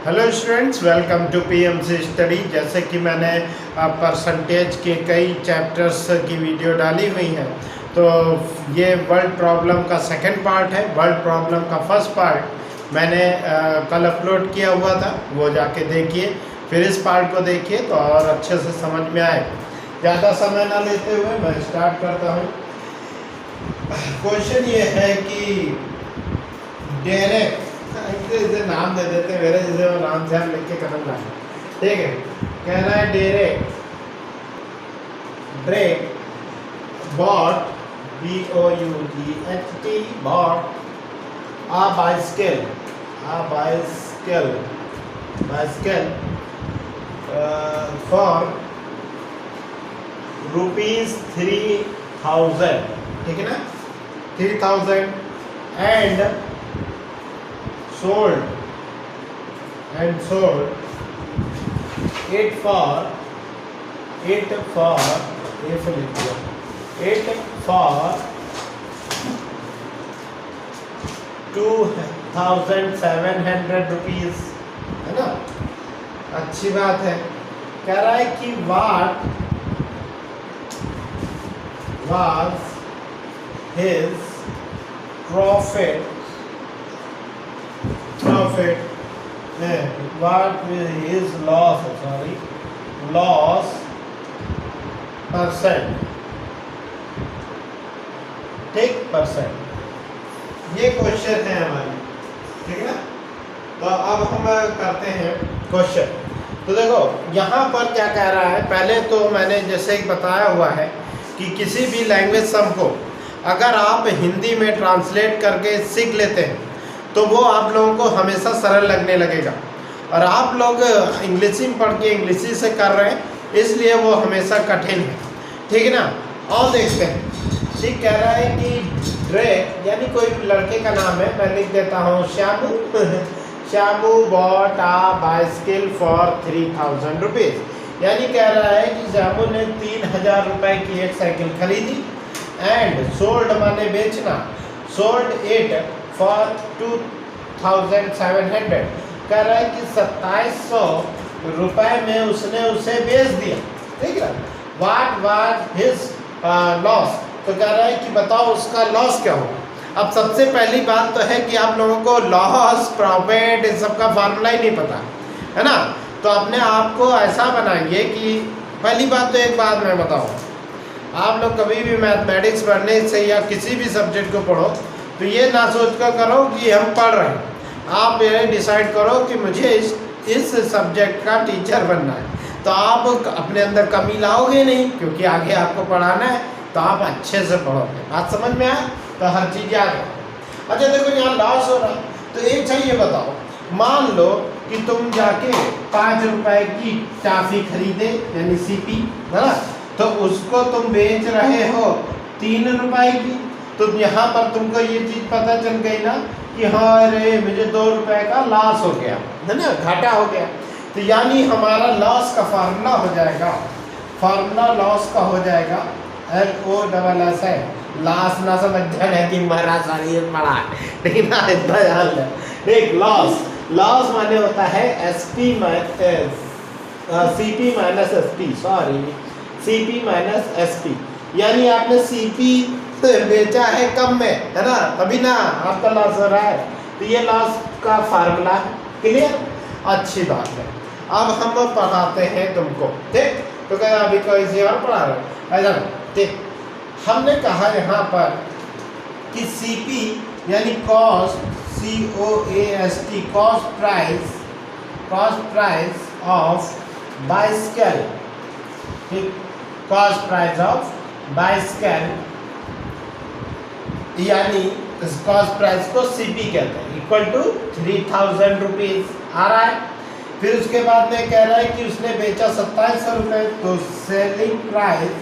Hello students, welcome to PMC study. जैसे कि मैंने परसेंटेज के कई चैप्टर्स की वीडियो डाली हुई है, तो ये वर्ल्ड प्रॉब्लम का सेकंड पार्ट है। वर्ल्ड प्रॉब्लम का फर्स्ट पार्ट मैंने कल अपलोड किया हुआ था, वो जाके देखिए। फिर इस पार्ट को देखिए तो और अच्छे से समझ में आए। ज़्यादा समय ना लेते हुए मैं स्टार्ट करता हूँ। क्वेश्चन ये है कि डायरेक्ट इसे नाम दे देते हैं, मेरे जैसे वो नाम से हम लिख के कदम लाए। ठीक है, कह रहा है Drake bought BOUGHT bought a bicycle for ₹3,000। ठीक है ना, 3,000 and sold it for 2,700 rupees, है ना। अच्छी बात है। कह रहा है कि what was his profit what is loss percent. ठीक, परसेंट। ये क्वेश्चन है हमारी, ठीक है ना। तो अब हम करते हैं क्वेश्चन। तो देखो यहाँ पर क्या कह रहा है। पहले तो मैंने जैसे ही बताया हुआ है कि किसी भी लैंग्वेज सम को अगर आप हिंदी में ट्रांसलेट करके सीख लेते हैं तो वो आप लोगों को हमेशा सरल लगने लगेगा। और आप लोग इंग्लिश में पढ़ के इंग्लिशी से कर रहे हैं, इसलिए वो हमेशा कठिन है। ठीक है ना। और देखते हैं। ठीक, कह रहा है कि ड्रेक यानी कोई लड़के का नाम है, मैं लिख देता हूँ Shyamu bought a bicycle for 3,000 rupees. यानी कह रहा है कि श्यामू ने 3,000 रुपये की एक साइकिल खरीदी। एंड सोल्ड माने बेचना, सोल्ड इट फॉर 2,700। कह रहा है कि 2,700 रुपये में उसने उसे बेच दिया। ठीक है। What was his loss. तो कह रहा है कि बताओ उसका लॉस क्या होगा। अब सबसे पहली बात तो है कि आप लोगों को लॉस प्रॉफिट इन सब का फार्मूला ही नहीं पता, है ना। तो अपने आप को ऐसा बनाइए कि पहली बात तो एक बात मैं बताऊँ, आप लोग कभी भी मैथमेटिक्स पढ़ने से या किसी भी सब्जेक्ट को पढ़ो तो ये ना सोच कर करो कि हम पढ़ रहे हैं। आप ये डिसाइड करो कि मुझे इस सब्जेक्ट का टीचर बनना है। तो आप अपने अंदर कमी लाओगे नहीं, क्योंकि आगे आपको पढ़ाना है, तो आप अच्छे से पढ़ोगे। बात समझ में आए तो हर चीज़ याद है। अच्छा देखो यहाँ लॉस हो रहा है, तो एक चाहिए बताओ। मान लो कि तुम जाके 5 रुपए की टॉफी खरीदे, यानी CP, है ना। तो उसको तुम बेच रहे हो 3 रुपए की। तो यहाँ पर तुमको ये चीज़ पता चल गई ना कि हाँ अरे मुझे 2 रुपए का लॉस हो गया, है ना, घाटा हो गया। तो यानी हमारा लॉस का फार्मूला हो जाएगा, लॉस का हो जाएगा LOSS है। लॉस ना समझ जाए कि महाराज सारी पढ़ा, लेकिन ना इतना याद है। देख लॉस माने होता है CP माइनस SP। यानी आपने CP बेचा है कम में, है ना, तभी ना आपका लॉस हो रहा है। तो ये लॉस का फार्मूला है। क्लियर, अच्छी बात है। अब हम पढ़ाते हैं तुमको। ठीक, तो क्या अभी कोई इसी और पढ़ा रहे ऐसा। ठीक, हमने कहा यहाँ पर कि CP यानी cost COST cost price of bicycle. ठीक, कॉस्ट प्राइस ऑफ बाइसिकल यानी इस कॉस्ट प्राइस को CP कहते हैं, इक्वल टू 3,000 रुपीज़ आ रहा है। फिर उसके बाद में कह रहा है कि उसने बेचा 2,700 रुपये। तो selling price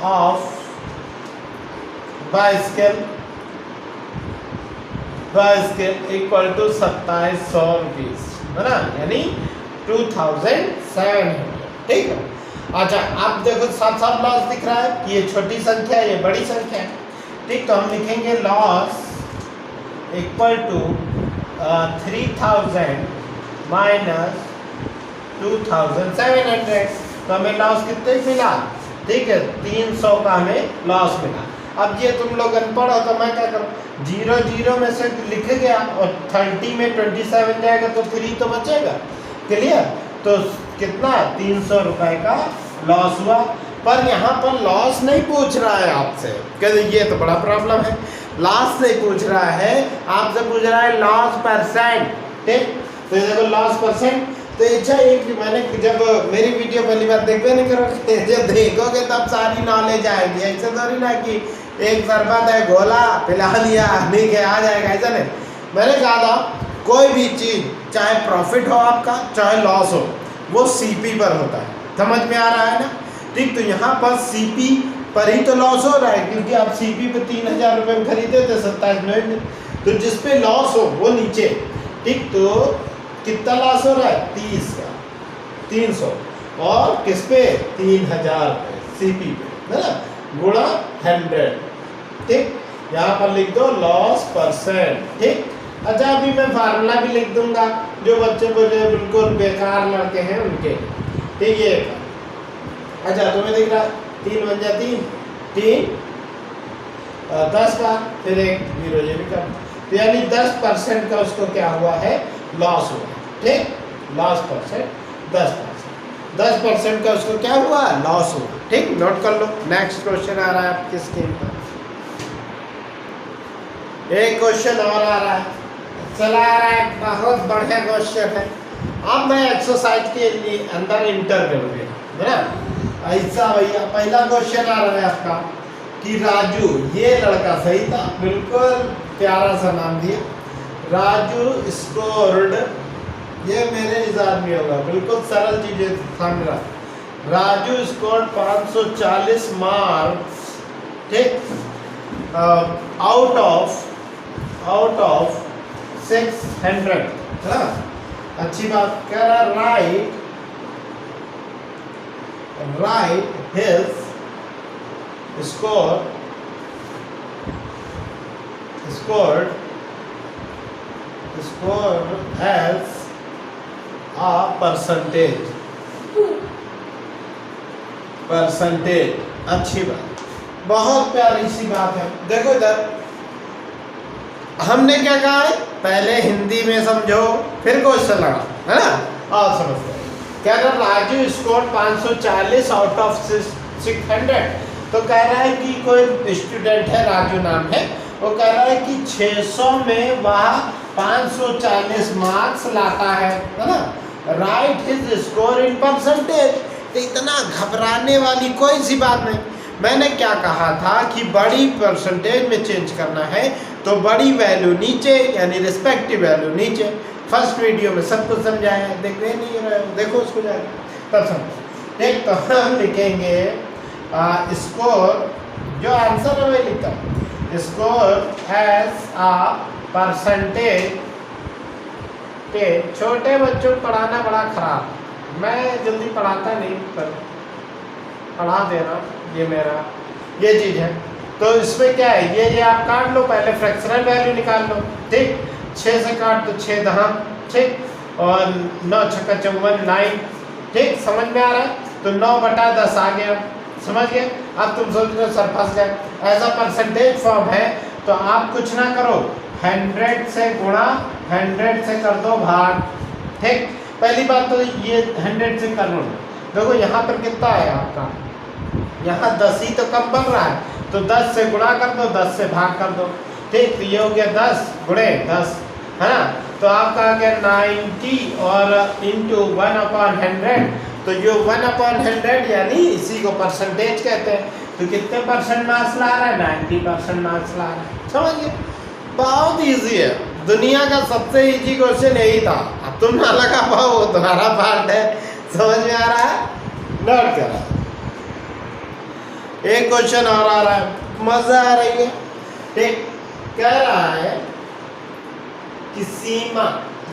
of bicycle equal to 2,700 rupees, है ना, यानी 2,700। ठीक है। अच्छा आप देखो साथ साथ लॉस दिख रहा है कि ये छोटी संख्या है ये बड़ी संख्या है। ठीक, तो हम लिखेंगे लॉस इक्वल टू 3000 माइनस 2700। तो हमें लॉस कितने मिला? ठीक है, 300 का हमें लॉस मिला। अब ये तुम लोग अनपढ़ हो तो मैं क्या करूँ, 0 0 में से लिख गया और 30 में 27 जाएगा तो 3 तो बचेगा। क्लियर? तो कितना? 300 रुपए का लॉस हुआ। पर यहाँ पर लॉस नहीं पूछ रहा है आपसे, कहते ये तो बड़ा प्रॉब्लम है। लॉस नहीं पूछ रहा है आपसे, पूछ रहा है लॉस परसेंट। ठीक, तो ये देखो लॉस परसेंट। तो अच्छा एक मैंने जब मेरी वीडियो पहली बार देखते नहीं करोगे, जब देखोगे तब सारी नॉलेज आएगी। ऐसा थोड़ी ना कि एक शरबत है घोला पिला लिया नहीं के आ जाएगा, ऐसा नहीं। मैंने कहा था कोई भी चीज़ चाहे प्रॉफिट हो आपका चाहे लॉस हो, वो सीपी पर होता है। समझ में आ रहा है ना? ठीक, तो यहाँ पर सीपी पर ही तो लॉस हो रहा है, क्योंकि आप सीपी पे 3000 रुपये में खरीदे थे 27 में, तो जिस पे लॉस हो वो नीचे। ठीक, तो कितना लॉस हो रहा है? 30 का 300, और किस पे? 3000 पे सीपी पे, है ना, गुणा 100। ठीक, यहाँ पर लिख दो लॉस परसेंट। ठीक, अच्छा अभी मैं फार्मूला भी लिख दूंगा जो बच्चे बोले बिल्कुल बेकार लड़के हैं उनके। ठीक है, अच्छा तुम्हें दिख रहा 3 बन जाती 3 10 का, फिर एक 0 ये भी कर, तो यानी 10% का उसको क्या हुआ है? लॉस हुआ। ठीक, लॉस परसेंट 10% का उसको क्या हुआ? लॉस हुआ। ठीक, नोट कर लो। नेक्स्ट क्वेश्चन आ रहा है आपके स्क्रीन पर, एक क्वेश्चन और आ रहा है, चला आ रहा है, बहुत बढ़िया क्वेश्चन है। अब मैं एक्सरसाइज के लिए अंदर इंटर करूँगी, है ना। ऐसा भैया पहला क्वेश्चन आ रहा है आपका कि राजू, ये लड़का सही था, बिल्कुल प्यारा सा नाम दिया, राजू स्कोर्ड, ये मेरे निजात में होगा, बिल्कुल सरल चीजें सामने रहा। Raju scored 540 marks. ठीक, आउट ऑफ 600। हाँ, अच्छी बात कह रहा। Right his scored as a percentage। अच्छी बात, बहुत प्यारी सी बात है। देखो इधर हमने क्या कहा है, पहले हिंदी में समझो फिर क्वेश्चन लगा, है ना, और समझते हैं। क्या कह रहा, राजू स्कोर 540 आउट ऑफ 600। तो कह रहा है कि कोई स्टूडेंट है, राजू नाम है, वो कह रहा है कि 600 में वह 540 मार्क्स लाता है ना। Right his score in percentage. तो इतना घबराने वाली कोई सी बात नहीं। मैंने क्या कहा था कि बड़ी परसेंटेज में चेंज करना है तो बड़ी वैल्यू नीचे, यानी रिस्पेक्टिव वैल्यू नीचे। फर्स्ट वीडियो में सब कुछ समझाया है, देख रहे नहीं रहे, देखो उसको जाए तब समझो। एक तो हम लिखेंगे स्कोर, जो आंसर है वही लिखता हूँ, स्कोर एज आ परसेंटेज पे। छोटे बच्चों को पढ़ाना बड़ा खराब, मैं जल्दी पढ़ाता नहीं, पर पढ़ा देना ये मेरा ये चीज़ है। तो इसमें क्या है, ये आप काट लो, पहले फ्रैक्शनल वैल्यू निकाल लो। ठीक, 6 से काट तो 6 दहम, ठीक, और 9 छक्का 54 9। ठीक, समझ में आ रहा है? तो 9/10 आ गया, समझ गए? अब तुम सोच रहे हो सर फंस गए, ऐसा परसेंटेज फॉर्म है तो आप कुछ ना करो, 100 से गुणा 100 से कर दो भाग। ठीक, पहली बात तो ये 100 से कर लो। देखो यहाँ पर कितना है आपका, यहाँ 10 ही तो कम बन रहा है, तो 10 से गुणा कर दो, 10 से भाग कर दो। ठीक, तो ये हो गया 10 गुणे 10, है ना। तो आपका आ गया 90 और इंटू 1/100। तो जो 1/100 यानी इसी को परसेंटेज कहते हैं। तो कितने परसेंट मार्क्स ला रहा है? 90% मार्क्स ला रहा है। समझिए, बहुत इजी है, दुनिया का सबसे इजी क्वेश्चन यही था। अब तुम ना लगा पाओ, वो तुम्हारा पार्ट है। समझ में आ रहा है? नोट करा। एक क्वेश्चन और आ रहा है, मजा आ रही है। ठीक, कह रहा है कि सीमा,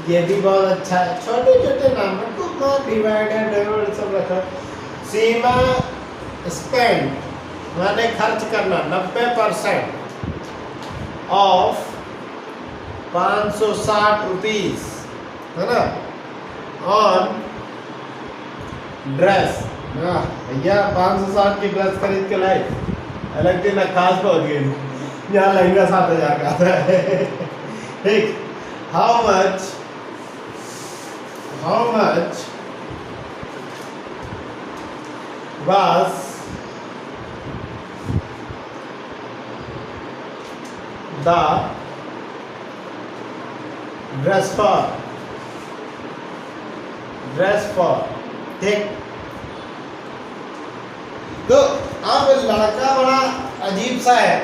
ये भी बहुत अच्छा है, छोटे छोटे नाम को डिवाइडेड सब रखा। सीमा स्पेंड माने खर्च करना 90% ऑफ 560 रुपीज, है ना, ऑन ड्रेस। भैया 560 की ड्रेस खरीद के लाए, अलग दिन खास पहुंच गई, यहाँ लहंगा 7,000 का आता है। ठीक, how much was the dress for, ठीक। तो अब लड़का बड़ा अजीब सा है,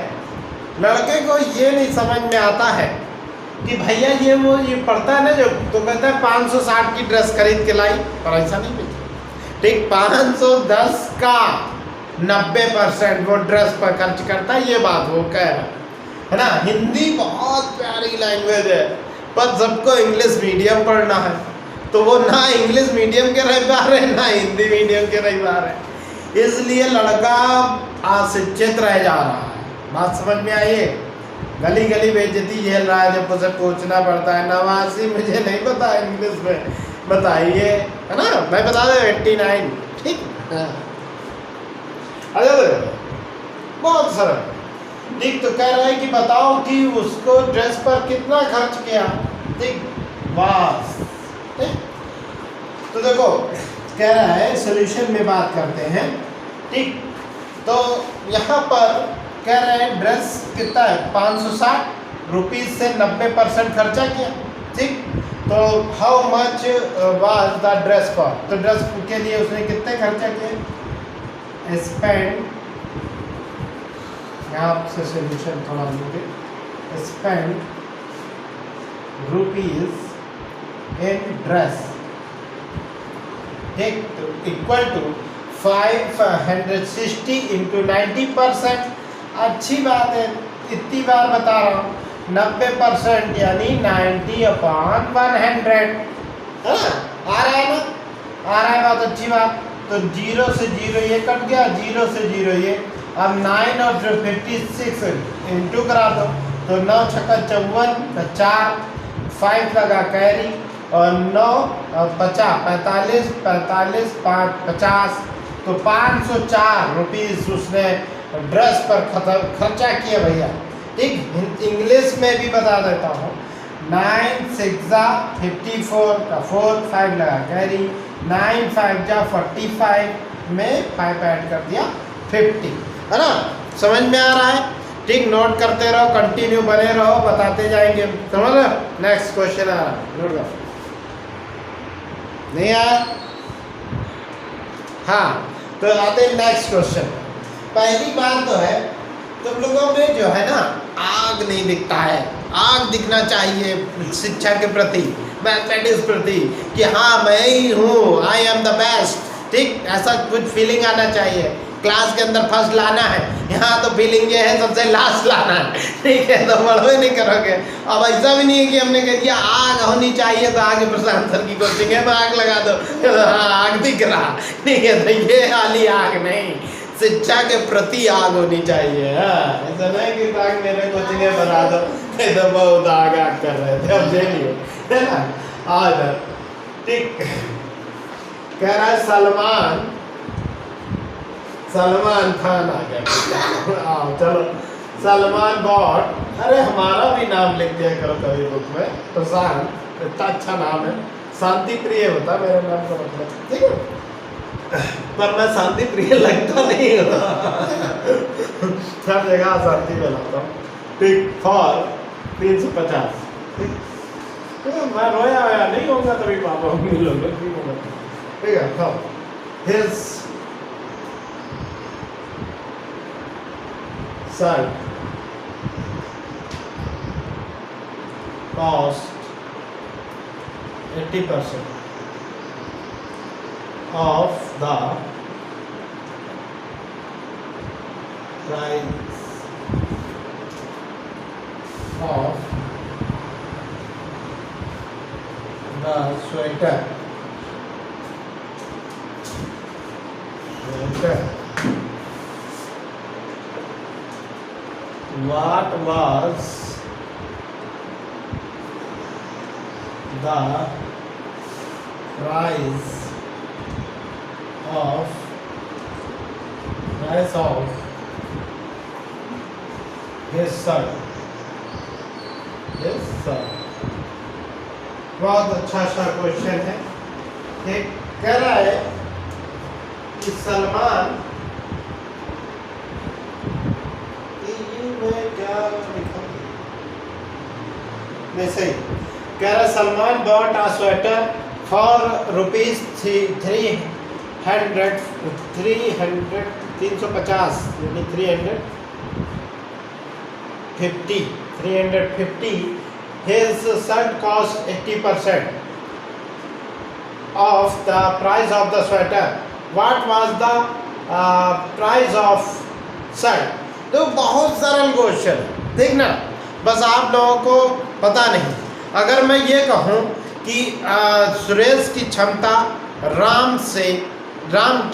लड़के को ये नहीं समझ में आता है कि भैया ये पढ़ता है ना जो, तो कहता है 560 की ड्रेस खरीद के लाई, पर ऐसा नहीं मिलता। ठीक, 510 का 90% वो ड्रेस पर खर्च करता है, ये बात वो कह रहा है ना। हिंदी बहुत प्यारी लैंग्वेज है, पर सबको इंग्लिश मीडियम पढ़ना है, तो वो ना इंग्लिश मीडियम के रह पा रहे ना हिंदी मीडियम के रह पा रहे, इसलिए लड़का अशिक्षित रह जा रहा है। बात समझ में आई है? गली गली बेइज्जती झेल रहा है, जब उसे पूछना पड़ता है नवासी मुझे नहीं पता इंग्लिश में बताइए, है ना, मैं बता दूं 89, ठीक। अरे बहुत सरल, ठीक। तो कह रहा है कि बताओ कि उसको ड्रेस पर कितना खर्च किया, ठीक, बस, ठीक। तो देखो कह रहा है सॉल्यूशन में बात करते हैं, ठीक। तो यहाँ पर कह रहे हैं ड्रेस कितना है, 560 रुपीज से 90% खर्चा किया, ठीक। तो how much was the dress for, तो ड्रेस के लिए उसने कितने खर्चा किए, स्पेंड, यहाँ से सोल्यूशन थोड़ा मुझे, स्पेंड रुपीज इन ड्रेस, ठीक, तो इक्वल टू 560 इंटू 90%। अच्छी बात है, इतनी बार बता रहा हूँ, 90% यानी 90/100, है ना, आ रहा है ना, आ रहा है, बहुत अच्छी बात। तो 0 से 0 ये कट गया, 0 से 0 ये, अब 9 और 56 इंटू करा दो, तो 9 छक्का 54, 4 5 लगा कैरी, और 9 और 50 45 5 50, तो 504 रुपीज उसने ड्रेस पर खर्चा किया भैया, ठीक। इंग्लिश में भी बता देता हूँ, 9 6 54 का 4 5 लगा कैरी, 9 5 45 में 5 ऐड कर दिया 50, है ना, समझ में आ रहा है, ठीक। नोट करते रहो, कंटिन्यू बने रहो, बताते जाएंगे, समझ रहे। नेक्स्ट क्वेश्चन आ रहा है, नोट करो, नहीं आया? हाँ, तो आते हैं नेक्स्ट क्वेश्चन। पहली बात तो है, तुम लोगों में जो है ना आग नहीं दिखता है, आग दिखना चाहिए शिक्षा के प्रति, मैथमेटिक्स प्रति, कि हाँ मैं ही हूँ, आई एम द बेस्ट, ठीक, ऐसा कुछ फीलिंग आना चाहिए। क्लास के अंदर फर्स्ट लाना है, यहाँ तो फीलिंग ये है सबसे लास्ट लाना है, ठीक है, तो बढ़वे नहीं करोगे। अब ऐसा भी नहीं है कि हमने कह दिया आग होनी चाहिए तो आगे प्रशांत सर की कोचिंग है तो आग लगा दो, हाँ आग दिख रहा, ठीक है, तो ये वाली आग नहीं, शिक्षा के प्रति आग होनी चाहिए। ऐसा नहीं कि आग मेरे कोचिंग में बना दो, तो बहुत आग कर रहे थे, अब देखिए, है ना, आग, ठीक। कह रहा है सलमान खान आ गया, आओ चलो, सलमान बॉट, अरे हमारा भी नाम लिख दिया करो कभी बुक में, प्रशांत, इतना अच्छा नाम है, शांति प्रिय होता मेरे नाम का मतलब, ठीक है, पर मैं शांति प्रिय लगता नहीं हूँ, हर जगह शांति में लाता हूँ, ठीक। फॉर 350, ठीक, तो मैं रोया होया नहीं होगा तभी पापा मिलोगे, ठीक है। हाँ, his shirt cost 80% of the price of the sweater. What was the price of his son. बहुत अच्छा सा क्वेश्चन है। एक कह रहा है कि सलमान, नहीं सही, कह रहा है Salman bought a sweater for rupees 350 350 his shirt cost 80% of the price of the sweater. What was the price of shirt? तो बहुत सरल क्वेश्चन, देखना बस आप लोगों को पता नहीं। अगर मैं ये कहूँ कि सुरेश की क्षमता राम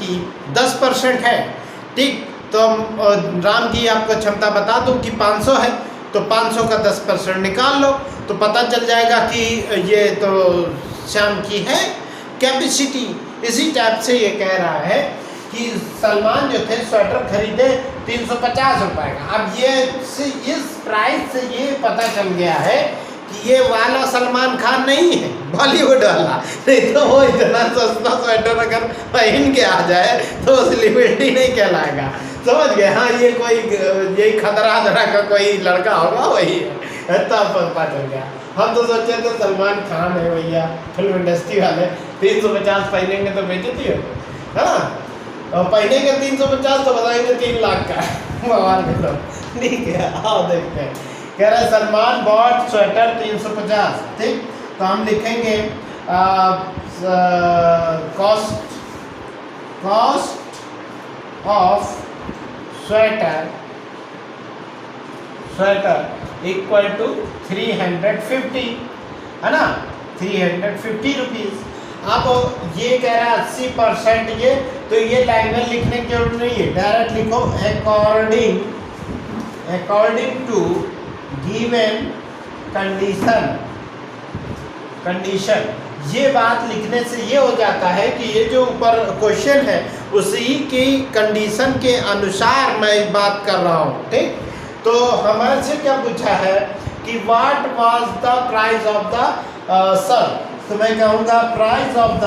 की 10% है, ठीक, तो राम की आपको क्षमता बता दूं कि 500 है, तो 500 का 10% निकाल लो तो पता चल जाएगा कि ये तो श्याम की है कैपेसिटी। इसी टाइप से ये कह रहा है कि सलमान जो थे स्वेटर खरीदे 350 रुपए का। अब ये इस प्राइस से ये पता चल गया है कि ये वाला सलमान खान नहीं है, बॉलीवुड वाला, नहीं तो वो इतना सस्ता स्वेटर अगर पहन के आ जाए तो सेलिब्रिटी नहीं कहलाएगा, समझ गए? हाँ, ये कोई यही खतरा का कोई लड़का होगा, वही है, तब पता चल गया। हम तो सोचे थे सलमान खान है भैया, फिल्म इंडस्ट्री वाले, 350 पहनेंगे तो बेइज्जती हो, है ना, और पहनेंगे 350 तो बताएंगे 3 लाख का भगवान के तो ठीक है। आओ देखते हैं, कह रहे सलमान बॉट स्वेटर 350, ठीक, तो हम लिखेंगे cost of sweater equal to 350, है ना, 350 रुपीज़। अब ये कह रहा है 80% ये, तो ये लाइन में लिखने की जरूरत नहीं है, डायरेक्ट लिखो अकॉर्डिंग टू गिवन कंडीशन। ये बात लिखने से ये हो जाता है कि ये जो ऊपर क्वेश्चन है उसी की कंडीशन के अनुसार मैं बात कर रहा हूँ, ठीक। तो हमारे से क्या पूछा है कि what was the price of the shirt, तो मैं कहूँगा price of the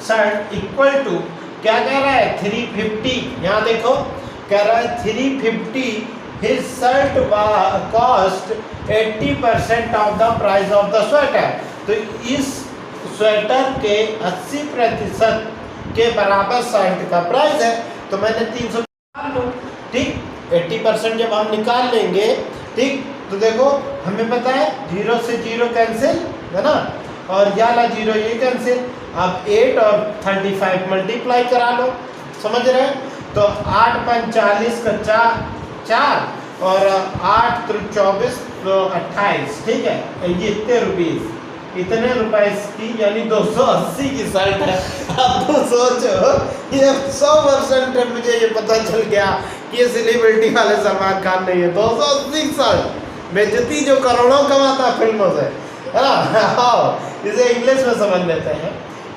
shirt equal to, क्या कह रहा है, 350। यहाँ देखो कह रहा है 350, his shirt cost 80% of the price of the sweater। तो इस स्वेटर के 80% के बराबर शर्ट का प्राइस है, तो मैंने 300 निकाल लूँ, ठीक। 80% जब हम निकाल लेंगे, ठीक, तो देखो हमें पता है 0 से 0 कैंसिल, है ना, और ये वाला 0 ये कैंसिल। अब 8 और 35 मल्टीप्लाई करा लो, समझ रहे हैं? तो 8 5 40 का 4 और 8 तो 24 तो 28, ठीक है, ये इतने रुपए की, यानी 280 की शर्ट है। अब तो सोचो ये 100% मुझे ये पता चल गया कि ये सेलिब्रिटी वाले सलमान खान नहीं है। 280 शर्ट, बेइज्जती जो करोड़ों कमाता फिल्मों से, है ना। इसे इंग्लिश में समझ लेते हैं।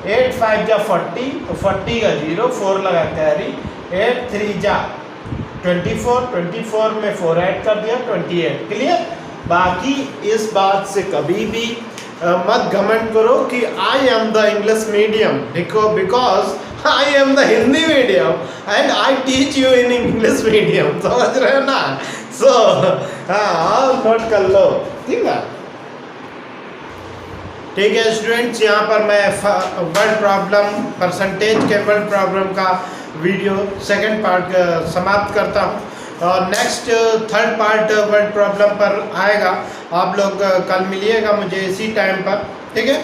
8 5 जा 40, तो 40 का 0, 4 लगा कैरी, 8 3 जा 24 में 4 ऐड कर दिया 28, क्लियर। बाकी इस बात से कभी भी मत घमंड करो कि I am the English medium, because I am the Hindi medium and I teach you in English medium, समझ रहे हो ना। सो हाँ, नोट कर लो, ठीक है। ठीक है स्टूडेंट्स, यहाँ पर मैं वर्ड प्रॉब्लम, परसेंटेज के वर्ड प्रॉब्लम का वीडियो सेकंड पार्ट समाप्त करता हूँ, और next third part word problem पर आएगा। आप लोग कल मिलिएगा मुझे इसी टाइम पर, ठीक है।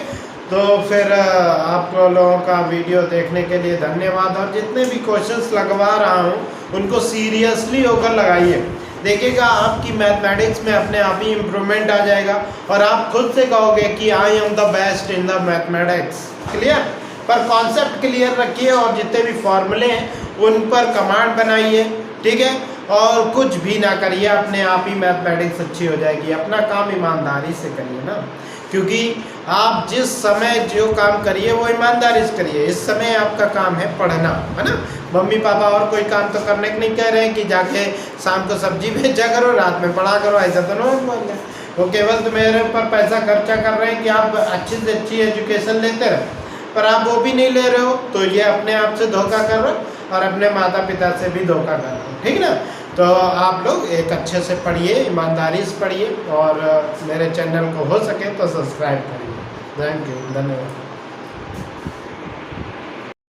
तो फिर आप लोगों का वीडियो देखने के लिए धन्यवाद, और जितने भी क्वेश्चंस लगवा रहा हूँ उनको सीरियसली होकर लगाइए, देखिएगा आपकी मैथमेटिक्स में अपने आप ही इम्प्रूवमेंट आ जाएगा, और आप खुद से कहोगे कि I am the best in the mathematics, clear. पर कॉन्सेप्ट क्लियर रखिए, और जितने भी फॉर्मूले हैं उन पर कमांड बनाइए, ठीक है। और कुछ भी ना करिए, अपने आप ही मैथमेटिक्स अच्छी हो जाएगी। अपना काम ईमानदारी से करिए ना, क्योंकि आप जिस समय जो काम करिए वो ईमानदारी से करिए। इस समय आपका काम है पढ़ना, है ना। मम्मी पापा और कोई काम तो करने के नहीं कह रहे हैं कि जाके शाम को सब्जी बेचा करो, रात में पढ़ा करो, ऐसा तो नहीं बोल रहे। वो केवल तो मेरे ऊपर पैसा खर्चा कर रहे हैं कि आप अच्छी से अच्छी एजुकेशन लेते रहे, पर आप वो भी नहीं ले रहे हो, तो ये अपने आप से धोखा कर रहे हो और अपने माता पिता से भी धोखा कर रहे हो, ठीक ना। तो आप लोग एक अच्छे से पढ़िए, ईमानदारी से पढ़िए, और मेरे चैनल को हो सके तो सब्सक्राइब करिए। थैंक यू, धन्यवाद।